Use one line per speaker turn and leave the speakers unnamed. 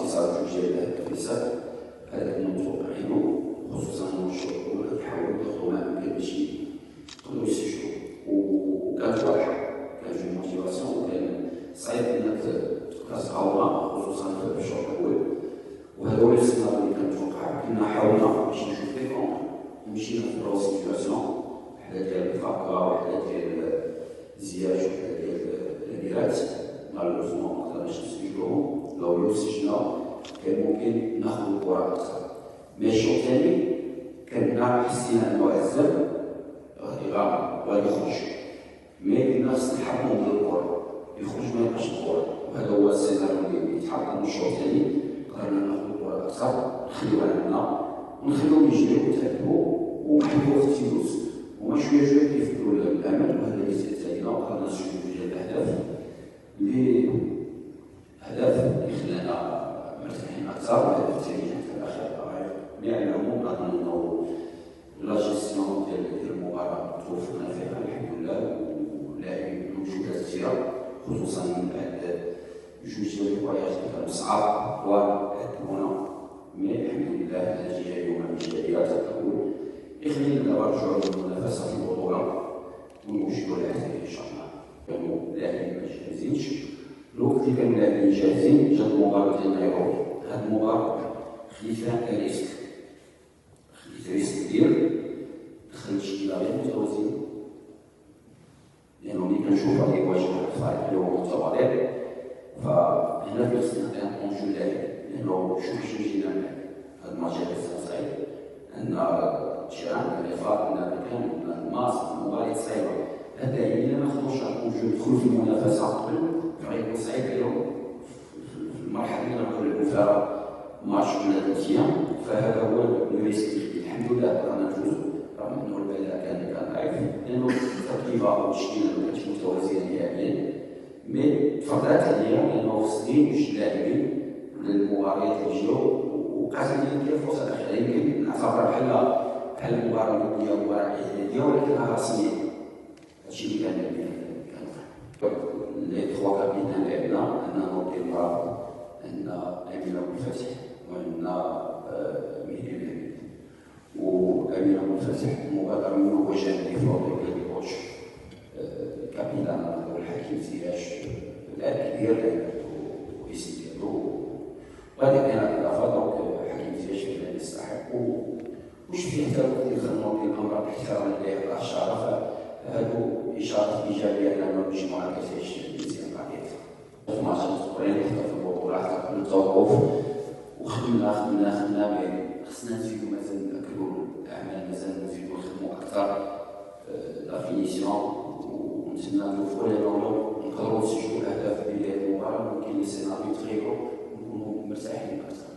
اتصال جوج ديال الفيسات هذاك المتوقعينو، خصوصا المشروع الأول كيحاولوا يضغطوا ما أمكن باش يقدروا يستشفوا، وكانت واضحة، كان في موتيفاسيون، وكان صعيب أنك تقاومها خصوصا في الشوط الأول، وهذا هو السيناريو اللي كنتوقع. كنا حاولنا باش نشوف لي كونتر، مشينا في برو سيتواسيون، وحدة ديال فاكا وحدة ديال زياج وحدة ديال الأميرات، مالوزمون مقدرناش نسجلوهم، لو سجلنا كان ممكن ناخذ الكرة أكثر. مي الشوط الثاني كنا حسينا أنه عزم غادي يخرج، مي كنا خصنا نحرمو من الكرة، يخرج ما يبقاش الكرة، وهذا هو السيناريو اللي يتحقق من الشوط الثاني. قدرنا ناخذ الكرة أكثر، نخليوها لنا ونخليهم يجريو ويتعبوا ونحلوها في التيروس، وما شوية شوية كيفقدوا الأمل، وهذا اللي زاد علينا وقدرنا نسجلوا ديال الأهداف اللي خلانا مرتاحين أكثر. والهدف الثاني في الأخير مي على العموم أظن أنه لا جيستيون ديال المباراة توفقنا فيها الحمد لله، واللاعبين مجهودات كثيرة خصوصا من بعد جوج ديال الكرويات اللي كانوا صعاب وعدونا، مي الحمد لله النتيجة اليوم إيجابية تقول يخلينا دابا نرجعوا للمنافسة في البطولة ونوجدوا الأهداف إن شاء الله. كانوا اللاعبين ما جاهزينش، الوقت اللي كانوا اللاعبين جاهزين جات المباراة ديال نيروبي. هاد المباراة خديت فيها ريسك، خديت ريسك كبير، دخلت تشكيلة غير متوازنة، لأنه ملي كنشوف غادي يواجه الفريق اللي هو متواضع، فهنا خصنا نعطيو اللاعب، لأنه شوف شنو جينا من هاد الماتش هذا صعيب، عندنا تيران الإفراط، عندنا مكان، عندنا الماس، مباريات صعيبة. هذا يعني إلا ما خدوش الكونجو يدخلوا في المنافسة قبل فغيكون صعيب عليهم في المرحلة اللي غنلعبوا فيها ماتش ولا 3 أيام، فهذا هو الريسك. الحمد لله قدرنا نفوزوا رغم أنه البداية كان ضعيف، لأنه التركيبة والتشكيلة ما كانتش متوازنة نهائيا، مي تفضلت عليا لأنه خصني جوج لاعبين للمباريات اللي جاو، وقاسم لي الفرصة الأخيرة يمكن نعتبرها بحال المباراة الودية ومباراة إعدادية ولكنها رسمية. هادشي اللي كان لي تخوا كابيتان لعبنا، عندنا نور ديال المرافق، عندنا أمين أبو الفتح، وعندنا مهدي الحميد. وأمين أبو الفتح مبادرة منه هو جانبي فوضي ولا كوتش كابيتان هو الحكيم زياش، لاعب كبير ويسي ديالو، وغادي كاين الإضافة دونك حكيم زياش فعلا يستحق، وشفتي حتى الوقت اللي خدموا ديال الأمر باحترام اللعيبة الشرف، هادو إشارات إيجابية لأن المجموعة كتعيش مزيان بعضياتها. في ماتشات أخرين حتى في البطولة حتى قبل التوقف وخدمنا مي خصنا نزيدو مازال نأكدو الأعمال، مازال نزيدو نخدمو أكثر لا فينيسيون، ونتمنى نوفقو لأنه نقدرو نسجلو الأهداف في بداية المباراة، ممكن لي سيناريو تغيرو ونكونو مرتاحين أكثر.